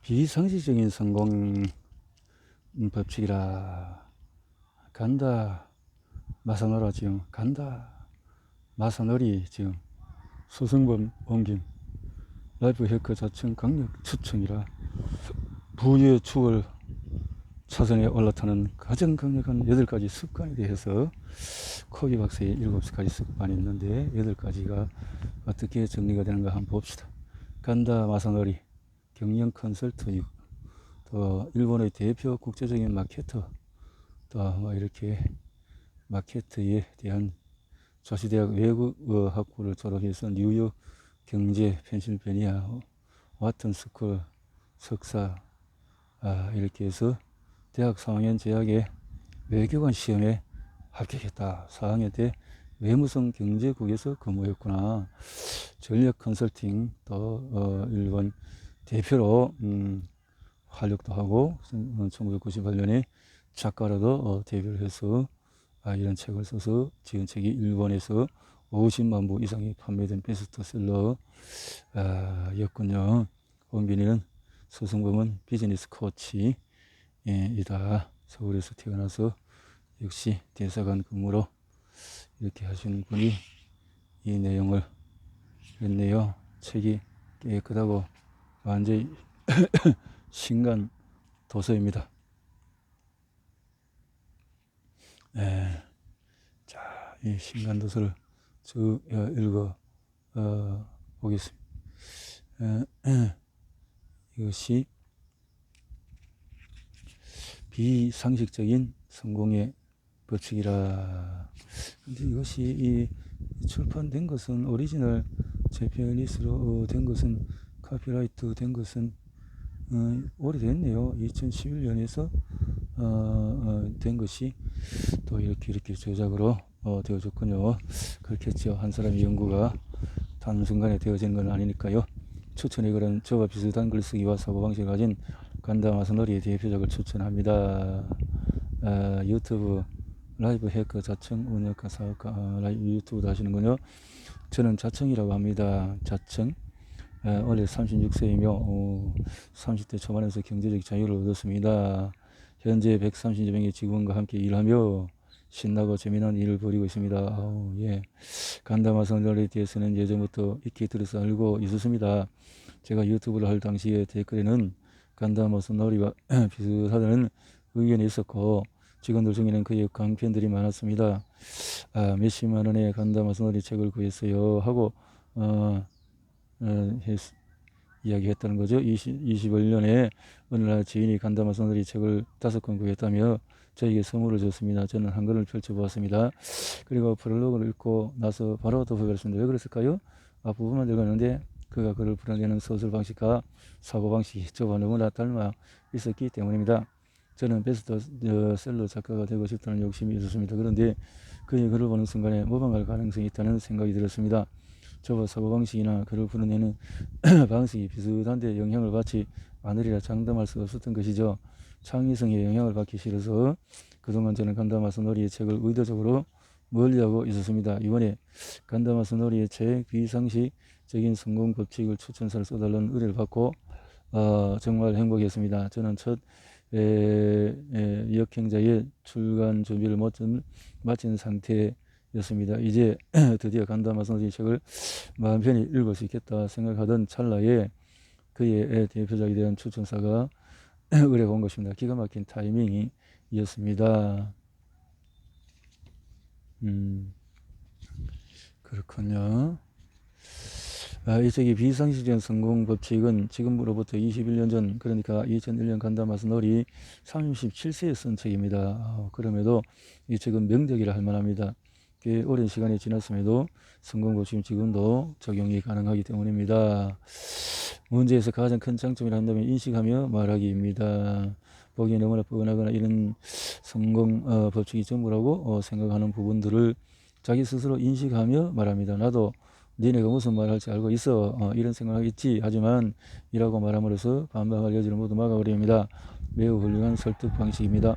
비상식적인 성공 법칙이라. 간다 마사노라 지금 간다 마사노리 지금 소승범 옮김 라이프 해커 자청 강력 추청이라. 부의 추월 차선에 올라타는 가장 강력한 8가지 습관에 대해서 코비 박사의 7가지 습관이 있는데 8가지가 어떻게 정리가 되는가 한번 봅시다. 간다 마사노리 경영 컨설트이고, 또 일본의 대표 국제적인 마케터, 또 이렇게 마케터에 대한 조시대학 외국어학부를 졸업해서 뉴욕 경제 펜실베니아 와튼 스쿨 석사, 이렇게 해서 대학 4학년 재학에 외교관 시험에 합격했다. 4학년 때 외무성 경제국에서 근무했구나. 전략 컨설팅, 또 일본 대표로 활약도 하고 1998년에 작가로도 데뷔를 해서 이런 책을 써서 지은 책이 일본에서 50만 부 이상이 판매된 베스트셀러 였군요. 원빈이는 소승범은 비즈니스 코치 이다. 서울에서 태어나서 역시 대사관 근무로 이렇게 하시는 분이 이 내용을 했네요. 책이 깨끗하고 완전히 신간 도서입니다. 자, 이 신간 도서를 쭉 읽어 보겠습니다. 이것이 비상식적인 성공의 법칙이라. 근데 이것이 이 출판된 것은 오리지널 재패니스로 된 것은 카피라이트 된 것은 오래됐네요. 2011년에서 된 것이 또 이렇게 저작으로 되어졌군요. 그렇겠죠. 한 사람의 연구가 단순간에 되어지는 건 아니니까요. 추천의 글은 저와 비슷한 글쓰기와 사고방식을 가진 간다 마사노리의 대표작을 추천합니다. 유튜브 라이브 해커 자청 운영가 사업가 라이브 유튜브도 하시는군요. 저는 자청이라고 합니다. 자청. 원래 36세이며 30대 초반에서 경제적 자유를 얻었습니다. 현재 130여 명의 직원과 함께 일하며 신나고 재미난 일을 벌이고 있습니다. 예. 간다 마사노리에 대해서는 예전부터 익히 들어서 알고 있었습니다. 제가 유튜브를 할 당시에 댓글에는 간다 마사노리와 비슷하다는 의견이 있었고, 직원들 중에는 그의 강팬들이 많았습니다. 몇십만 원에 간다 마사노리 책을 구했어요 하고 이야기했다는 거죠. 21년에 어느 날 지인이 간다 마사노리 책을 5권 구했다며 저에게 선물을 줬습니다. 저는 한 권을 펼쳐보았습니다. 그리고 프롤로그를 읽고 나서 바로 덮어버렸습니다. 왜 그랬을까요? 앞부분만 읽었는데 그가 글을 풀어내는 소설 방식과 사고방식이 저와 너무나 닮아 있었기 때문입니다. 저는 베스트셀러 작가가 되고 싶다는 욕심이 있었습니다. 그런데 그의 글을 보는 순간에 모방할 가능성이 있다는 생각이 들었습니다. 저와 사고방식이나 글을 풀어내는 방식이 비슷한데 영향을 받지 않으리라 장담할 수 없었던 것이죠. 창의성에 영향을 받기 싫어서 그동안 저는 간다 마사노리의 책을 의도적으로 멀리하고 있었습니다. 이번에 간다 마사노리의 책 비상식적인 성공 법칙을 추천서를 써달라는 의뢰를 받고 정말 행복했습니다. 저는 첫 역행자의 출간 준비를 마친 상태였습니다. 이제 드디어 간다 마사노리 책을 마음 편히 읽을 수 있겠다 생각하던 찰나에 그의 대표작에 대한 추천사가 의뢰가 온 것입니다. 기가 막힌 타이밍이었습니다. 그렇군요. 이 책이 비상식적인 성공 법칙은 지금으로부터 21년 전, 그러니까 2001년 간다 마사노리 37세에 쓴 책입니다. 그럼에도 이 책은 명작이라 할 만합니다. 꽤 오랜 시간이 지났음에도 성공 법칙은 지금도 적용이 가능하기 때문입니다. 문제에서 가장 큰 장점이라 한다면 인식하며 말하기입니다. 보기에 너무나 뻔하거나 이런 성공 법칙이 전부라고 생각하는 부분들을 자기 스스로 인식하며 말합니다. 나도 니네가 무슨 말 할지 알고 있어 이런 생각하겠지 하지만 이라고 말함으로써 반박할 여지를 모두 막아버립니다. 매우 훌륭한 설득 방식입니다.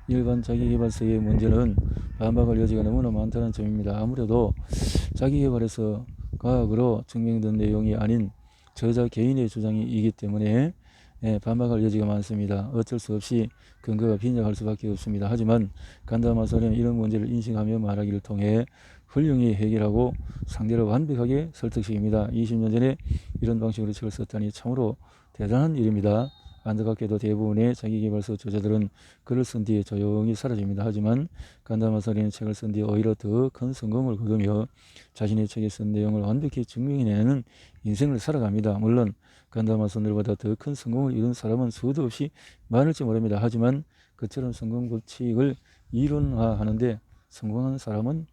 일반 자기계발서의 문제는 반박할 여지가 너무나 많다는 점입니다. 아무래도 자기계발에서 과학으로 증명된 내용이 아닌 저자 개인의 주장이기 때문에 반박할 여지가 많습니다. 어쩔 수 없이 근거가 빈약할 수밖에 없습니다. 하지만 간담화서는 이런 문제를 인식하며 말하기를 통해 훌륭히 해결하고 상대를 완벽하게 설득시킵니다. 20년 전에 이런 방식으로 책을 썼다니 참으로 대단한 일입니다. 안타깝게도 대부분의 자기계발서 저자들은 글을 쓴 뒤에 조용히 사라집니다. 하지만 간담화서는 책을 쓴 뒤에 오히려 더 큰 성공을 거두며 자신의 책에 쓴 내용을 완벽히 증명해내는 인생을 살아갑니다. 물론 간담화서들보다 더 큰 성공을 이룬 사람은 수도 없이 많을지 모릅니다. 하지만 그처럼 성공 법칙을 이론화하는데 성공한 사람은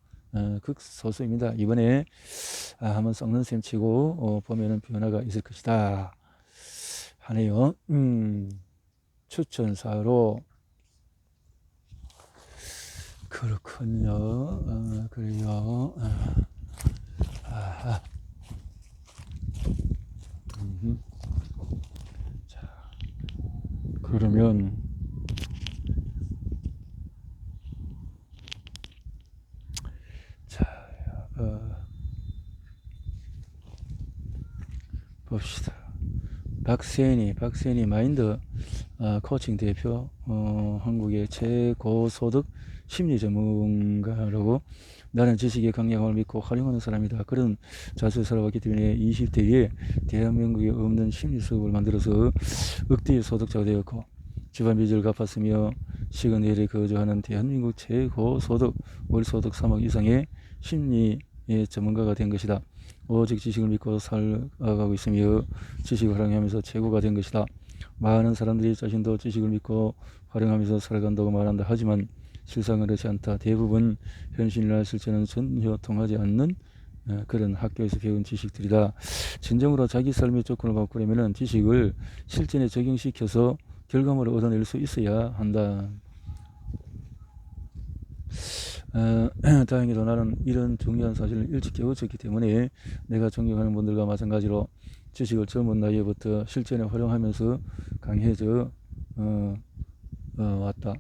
극소수입니다. 이번에 한번 썩는 셈 치고 보면은 변화가 있을 것이다 하네요. 추천사로. 그렇군요. 그래요. 아하. 자, 그러면 자, 봅시다. 박세니 마인드 코칭 대표, 한국의 최고소득 심리 전문가라고. 나는 지식의 강력함을 믿고 활용하는 사람이다. 그런 자세를 살아왔기 때문에 20대에 대한민국에 없는 심리 수업을 만들어서 억대의 소득자가 되었고 집안 빚을 갚았으며 시간내에 거주하는 대한민국 최고소득 월소득 3억 이상의 심리의 전문가가 된 것이다. 오직 지식을 믿고 살아가고 있으며 지식을 활용하면서 최고가 된 것이다. 많은 사람들이 자신도 지식을 믿고 활용하면서 살아간다고 말한다. 하지만 실상은 그렇지 않다. 대부분 현실이나 실제는 전혀 통하지 않는 그런 학교에서 배운 지식들이다. 진정으로 자기 삶의 조건을 바꾸려면 지식을 실전에 적용시켜서 결과물을 얻어낼 수 있어야 한다. 다행히도 나는 이런 중요한 사실을 일찍 깨우쳤기 때문에 내가 존경하는 분들과 마찬가지로 지식을 젊은 나이에부터 실전에 활용하면서 강해져 왔다.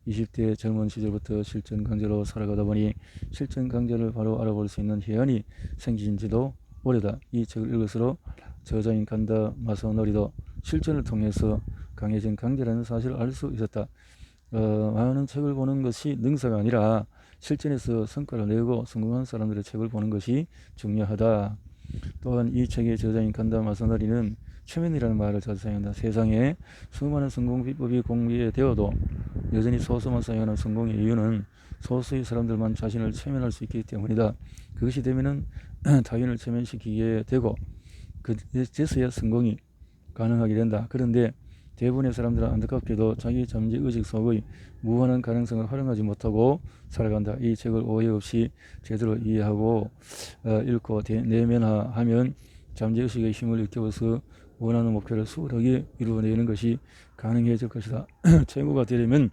20대 젊은 시절부터 실전 강자로 살아가다 보니 실전 강자를 바로 알아볼 수 있는 해안이 생긴 지도 오래다. 이 책을 읽을수록 저자인 간다 마사노리도 실전을 통해서 강해진 강자라는 사실을 알 수 있었다. 많은 책을 보는 것이 능사가 아니라 실전에서 성과를 내고 성공한 사람들의 책을 보는 것이 중요하다. 또한 이 책의 저자인 간다 마사노리는 최면이라는 말을 자주 사용한다. 세상에 수많은 성공 비법이 공개되어도 여전히 소수만 사용하는 성공의 이유는 소수의 사람들만 자신을 최면할 수 있기 때문이다. 그것이 되면은 타인을 최면시키게 되고 그제서야 성공이 가능하게 된다. 그런데 대부분의 사람들은 안타깝게도 자기 잠재의식 속의 무한한 가능성을 활용하지 못하고 살아간다. 이 책을 오해 없이 제대로 이해하고 읽고 내면화하면 잠재의식의 힘을 일깨워서 원하는 목표를 수월하게 이루어내는 것이 가능해질 것이다. 최고가 되려면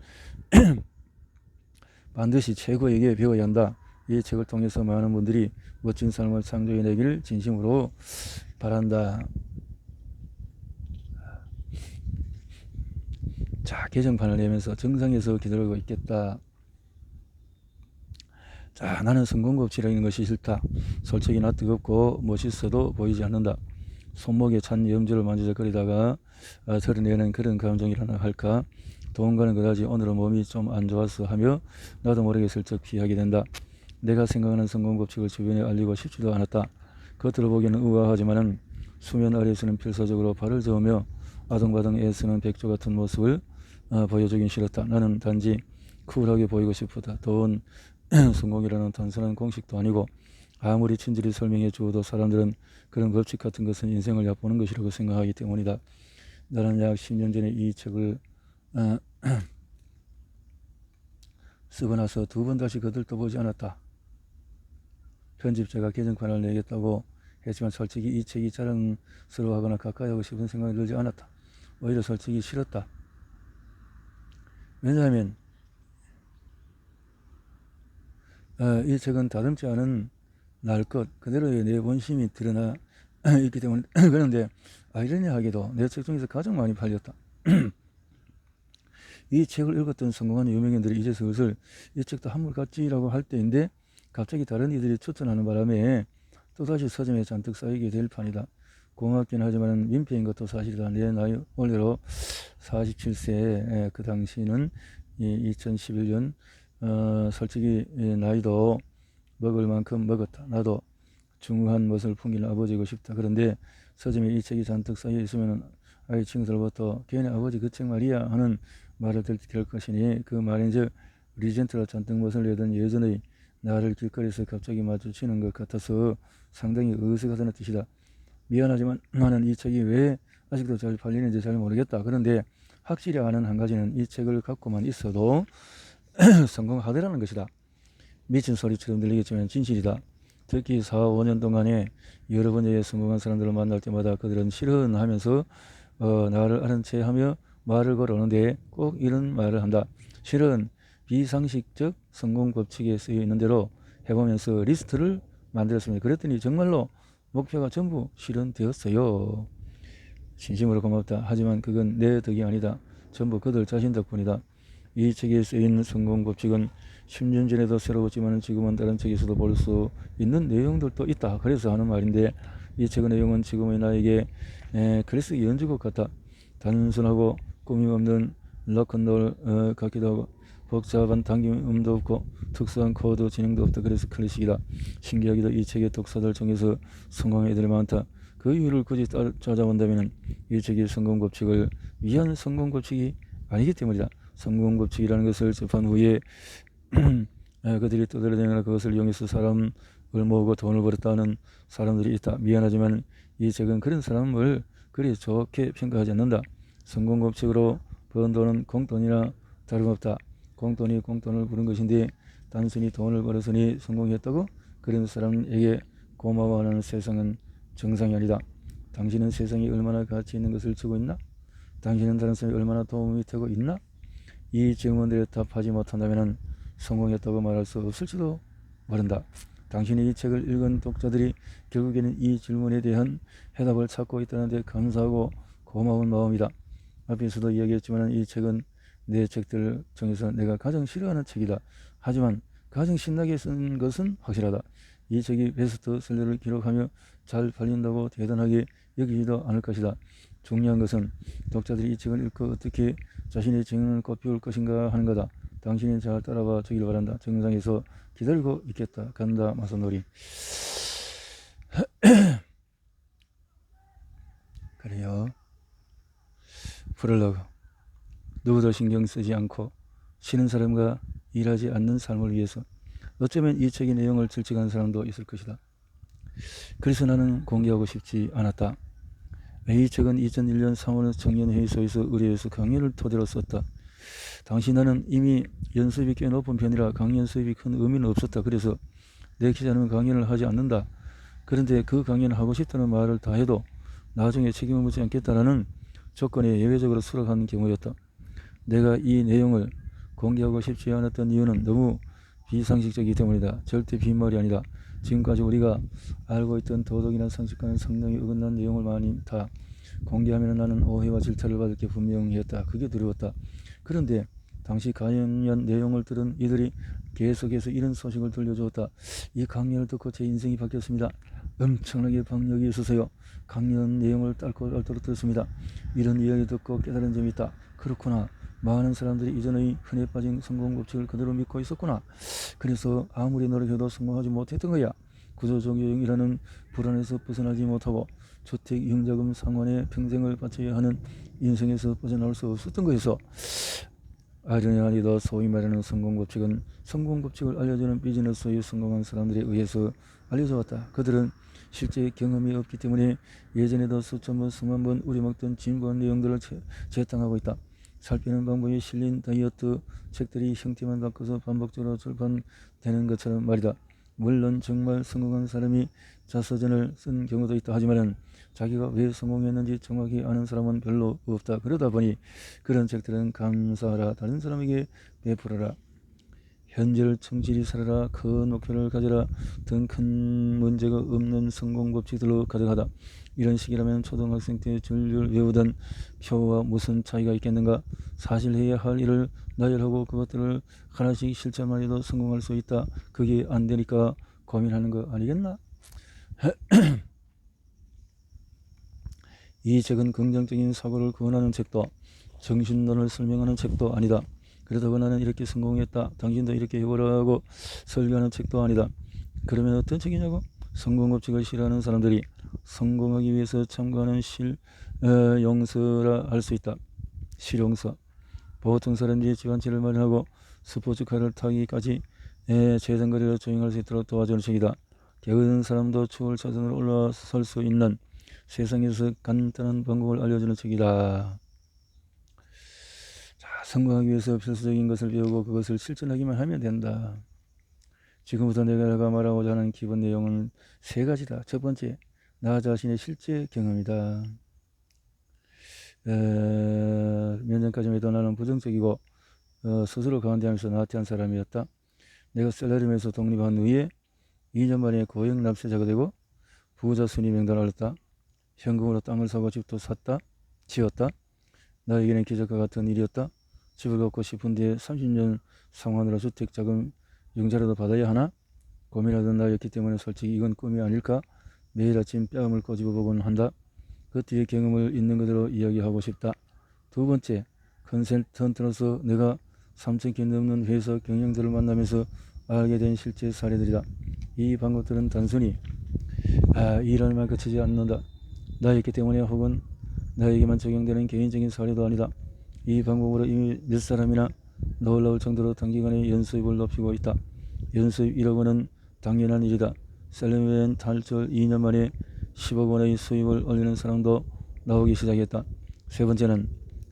반드시 최고에게 배워야 한다. 이 책을 통해서 많은 분들이 멋진 삶을 창조해내기를 진심으로 바란다. 자, 개정판을 내면서 정상에서 기다리고 있겠다. 자, 나는 성공법칙이라는 것이 싫다. 솔직히 나 뜨겁고 멋있어도 보이지 않는다. 손목에 찬 염주를 만지작거리다가 털어내는 그런 감정이라나 할까. 동원가는 그다지 오늘은 몸이 좀 안 좋아서 하며 나도 모르게 슬쩍 피하게 된다. 내가 생각하는 성공법칙을 주변에 알리고 싶지도 않았다. 겉으로 보기에는 우아하지만은 수면 아래에서는 필사적으로 발을 저으며 아등바등 애쓰는 백조 같은 모습을 보여주긴 싫었다. 나는 단지 쿨하게 보이고 싶었다. 돈, 성공이라는 단순한 공식도 아니고 아무리 친절히 설명해 주어도 사람들은 그런 법칙 같은 것은 인생을 얕보는 것이라고 생각하기 때문이다. 나는 약 10년 전에 이 책을 쓰고 나서 두 번 다시 거들떠보지 않았다. 편집자가 개정판을 내겠다고 했지만 솔직히 이 책이 자랑스러워하거나 가까이 하고 싶은 생각이 들지 않았다. 오히려 솔직히 싫었다. 왜냐하면 이 책은 다듬지 않은 날 것 그대로의 내 본심이 드러나 있기 때문에 그런데 아이러니하게도 내 책 중에서 가장 많이 팔렸다. 이 책을 읽었던 성공한 유명인들이 이제 슬슬 이 책도 한물 같지라고 할 때인데 갑자기 다른 이들이 추천하는 바람에 또다시 서점에 잔뜩 쌓이게 될 판이다. 고맙긴 하지만 민폐인 것도 사실이다. 내 나이 올해로 47세. 그 당시는 2011년 솔직히 나이도 먹을 만큼 먹었다. 나도 중후한 멋을 풍기는 아버지고 싶다. 그런데 서점에 이 책이 잔뜩 쌓여 있으면 아이 친구들부터 걔네 아버지 그 책 말이야 하는 말을 들을 것이니 그 말인즉 리젠트라 잔뜩 멋을 내던 예전의 나를 길거리에서 갑자기 마주치는 것 같아서 상당히 어색하다는 뜻이다. 미안하지만 나는 이 책이 왜 아직도 잘 팔리는지 잘 모르겠다. 그런데 확실히 아는 한 가지는 이 책을 갖고만 있어도 성공하더라는 것이다. 미친 소리처럼 들리겠지만 진실이다. 특히 4, 5년 동안에 여러 번의 성공한 사람들을 만날 때마다 그들은 실은 하면서 나를 아는 체 하며 말을 걸어오는데 꼭 이런 말을 한다. 실은 비상식적 성공 법칙에 쓰여 있는 대로 해보면서 리스트를 만들었습니다. 그랬더니 정말로 목표가 전부 실현되었어요. 진심으로 고맙다. 하지만 그건 내 덕이 아니다. 전부 그들 자신 덕분이다. 이 책에 쓰인 성공 법칙은 10년 전에도 새로웠지만 지금은 다른 책에서도 볼 수 있는 내용들도 있다. 그래서 하는 말인데 이 책의 내용은 지금의 나에게 클래식 연주곡 같다. 단순하고 꾸밈없는 락앤롤 같기도 하고 복잡한 당김음도 없고 특수한 코드 진행도 없다. 그래서 클래식이다. 신기하게도 이 책의 독서들 중에서 성공한 애들이 많다. 그 이유를 굳이 찾아본다면 이 책이 성공 법칙을 위한 성공 법칙이 아니기 때문이다. 성공 법칙이라는 것을 접한 후에 그들이 떠들어대거나 그것을 이용해서 사람을 모으고 돈을 벌었다는 사람들이 있다. 미안하지만 이 책은 그런 사람을 그리 좋게 평가하지 않는다. 성공 법칙으로 번 돈은 공돈이나 다름없다. 공돈이 공돈을 부른 것인데 단순히 돈을 벌었으니 성공했다고 그런 사람에게 고마워하는 세상은 정상이 아니다. 당신은 세상에 얼마나 가치 있는 것을 주고 있나? 당신은 다른 사람이 얼마나 도움이 되고 있나? 이 질문들에 답하지 못한다면 성공했다고 말할 수 없을지도 모른다. 당신이 이 책을 읽은 독자들이 결국에는 이 질문에 대한 해답을 찾고 있다는 데 감사하고 고마운 마음이다. 앞에서도 이야기했지만 이 책은 내 책들 중에서 내가 가장 싫어하는 책이다. 하지만 가장 신나게 쓴 것은 확실하다. 이 책이 베스트셀러를 기록하며 잘 팔린다고 대단하게 여기지도 않을 것이다. 중요한 것은 독자들이 이 책을 읽고 어떻게 자신의 정연을 꽃피울 것인가 하는 거다. 당신이 잘 따라와 주길 바란다. 정상에서 기다리고 있겠다. 간다 마사노리. 그래요. 프롤로그. 누구도 신경 쓰지 않고 쉬는 사람과 일하지 않는 삶을 위해서. 어쩌면 이 책의 내용을 질책하는 사람도 있을 것이다. 그래서 나는 공개하고 싶지 않았다. 이 책은 2001년 3월 청년회의소에서 의뢰해서 강연을 토대로 썼다. 당시 나는 이미 연수입이 꽤 높은 편이라 강연 수입이 큰 의미는 없었다. 그래서 내키지 않으면 강연을 하지 않는다. 그런데 그 강연을 하고 싶다는 말을 다 해도 나중에 책임을 묻지 않겠다라는 조건에 예외적으로 수락한 경우였다. 내가 이 내용을 공개하고 싶지 않았던 이유는 너무 비상식적이기 때문이다. 절대 빈말이 아니다. 지금까지 우리가 알고 있던 도덕이나 상식과는 상당히 어긋난 내용을 많이 다 공개하면 나는 오해와 질타를 받을 게 분명했다. 그게 두려웠다. 그런데 당시 강연 내용을 들은 이들이 계속해서 이런 소식을 들려주었다. 이 강연을 듣고 제 인생이 바뀌었습니다. 엄청나게 박력이 있어서요. 강연 내용을 닳도록 들었습니다. 이런 이야기 듣고 깨달은 점이 있다. 그렇구나. 많은 사람들이 이전의 흔해 빠진 성공 법칙을 그대로 믿고 있었구나. 그래서 아무리 노력해도 성공하지 못했던 거야. 구조조정이라는 불안에서 벗어나지 못하고 주택, 융자금, 상환에 평생을 바쳐야 하는 인생에서 벗어나올 수 없었던 거에서 아이러니하게도 소위 말하는 성공법칙은 성공법칙을 알려주는 비즈니스의 성공한 사람들에 의해서 알려져 왔다. 그들은 실제 경험이 없기 때문에 예전에도 수천 번, 수만 번 우려먹던 진부한 내용들을 재탕하고 있다. 살 빼는 방법이 실린 다이어트 책들이 형태만 바꿔서 반복적으로 출판되는 것처럼 말이다. 물론 정말 성공한 사람이 자서전을 쓴 경우도 있다 하지만 자기가 왜 성공했는지 정확히 아는 사람은 별로 없다. 그러다 보니 그런 책들은 감사하라, 다른 사람에게 베풀어라, 현재를 충실히 살아라, 큰 목표를 가져라 등 큰 문제가 없는 성공 법칙들로 가득하다. 이런 식이라면 초등학생 때 줄줄 외우던 표와 무슨 차이가 있겠는가? 사실 해야 할 일을 나열하고 그것들을 하나씩 실천만 해도 성공할 수 있다. 그게 안 되니까 고민하는 거 아니겠나? 이 책은 긍정적인 사고를 구원하는 책도 정신론을 설명하는 책도 아니다. 그렇다고 나는 이렇게 성공했다, 당신도 이렇게 해보라고 설교하는 책도 아니다. 그러면 어떤 책이냐고? 성공법칙을 싫어하는 사람들이 성공하기 위해서 참고하는 용서라 할 수 있다. 실용서. 보통 사람들이 집안채를 마련하고 스포츠카를 타기까지 최단거리로 조행할 수 있도록 도와주는 책이다. 게으른 사람도 추월 차선으로 올라설 수 있는 세상에서 간단한 방법을 알려주는 책이다. 자, 성공하기 위해서 필수적인 것을 배우고 그것을 실천하기만 하면 된다. 지금부터 내가 말하고자 하는 기본 내용은 세 가지다. 첫 번째, 나 자신의 실제 경험이다. 몇 년까지만 해도 나는 부정적이고 스스로 가운데하면서 나태한 사람이었다. 내가 셀러리맨에서 독립한 후에 2년 만에 고액 납세자가 되고 부자 순위 명단을 얻었다. 현금으로 땅을 사고 집도 샀다. 지었다. 나에게는 기적과 같은 일이었다. 집을 갖고 싶은 뒤에 30년 상환으로 주택자금 융자라도 받아야 하나? 고민하던 나였기 때문에 솔직히 이건 꿈이 아닐까? 매일 아침 뺨을 꼬집어 보곤 한다. 그 뒤에 경험을 있는 그대로 이야기하고 싶다. 두 번째, 컨설턴트로서 내가 3,000개 넘는 회사 경영들을 만나면서 알게 된 실제 사례들이다. 이 방법들은 단순히 일하는만 그치지 않는다. 나였기 때문에 혹은 나에게만 적용되는 개인적인 사례도 아니다. 이 방법으로 이미 몇 사람이나 놀라울 정도로 단기간에 연수입을 높이고 있다. 연수입 1억 원은 당연한 일이다. 셀러리맨 탈출 2년 만에 10억 원의 수입을 올리는 사람도 나오기 시작했다. 세 번째는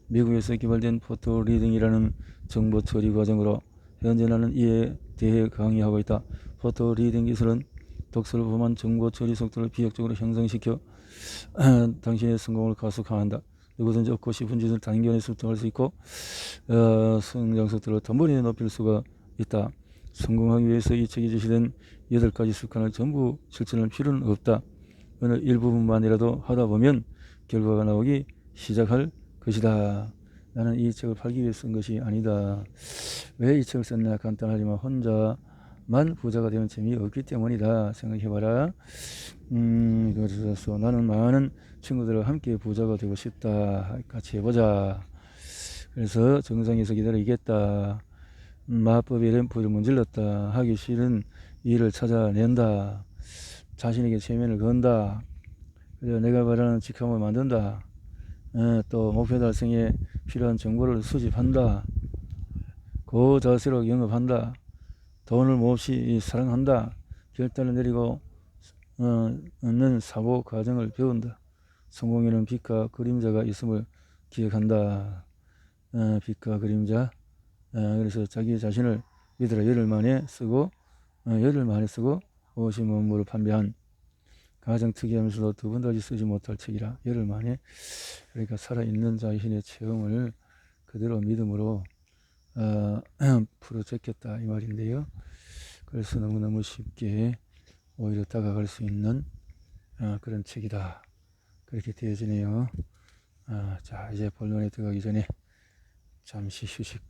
미국에서 개발된 포토 리딩이라는 정보 처리 과정으로 현재 나는 이에 대해 강의하고 있다. 포토 리딩 기술은 독서를 포함한 정보 처리 속도를 비약적으로 형성시켜 당신의 성공을 가속화한다. 누구든지 얻고 싶은 짓을 단기간에 습득할 수 있고 성장 속도를 단번에 높일 수가 있다. 성공하기 위해서 이 책에 제시된 8가지 습관을 전부 실천할 필요는 없다. 어느 일부분만이라도 하다 보면 결과가 나오기 시작할 것이다. 나는 이 책을 팔기 위해 쓴 것이 아니다. 왜 이 책을 썼나? 간단하지만 혼자만 부자가 되면 재미없기 때문이다. 생각해봐라. 그래서 나는 많은 친구들과 함께 부자가 되고 싶다. 같이 해보자. 그래서 정상에서 기다리겠다. 마법의 램프를 문질렀다. 하기 싫은 일을 찾아낸다. 자신에게 체면을 건다. 그래서 내가 바라는 직함을 만든다. 또 목표 달성에 필요한 정보를 수집한다. 그 자세로 영업한다. 돈을 몹시 사랑한다. 결단을 내리고 얻는 사고 과정을 배운다. 성공에는 빛과 그림자가 있음을 기억한다. 빛과 그림자. 그래서 자기 자신을 믿으라. 열흘 만에 쓰고 50만 부를 판매한 가장 특이하면서도 두 번 다시 쓰지 못할 책이라. 열흘 만에. 그러니까 살아있는 자신의 체험을 그대로 믿음으로 풀어제꼈다 이 말인데요. 그래서 너무너무 쉽게 오히려 다가갈 수 있는 그런 책이다. 그렇게 되어지네요. 자, 이제 본론에 들어가기 전에 잠시 휴식.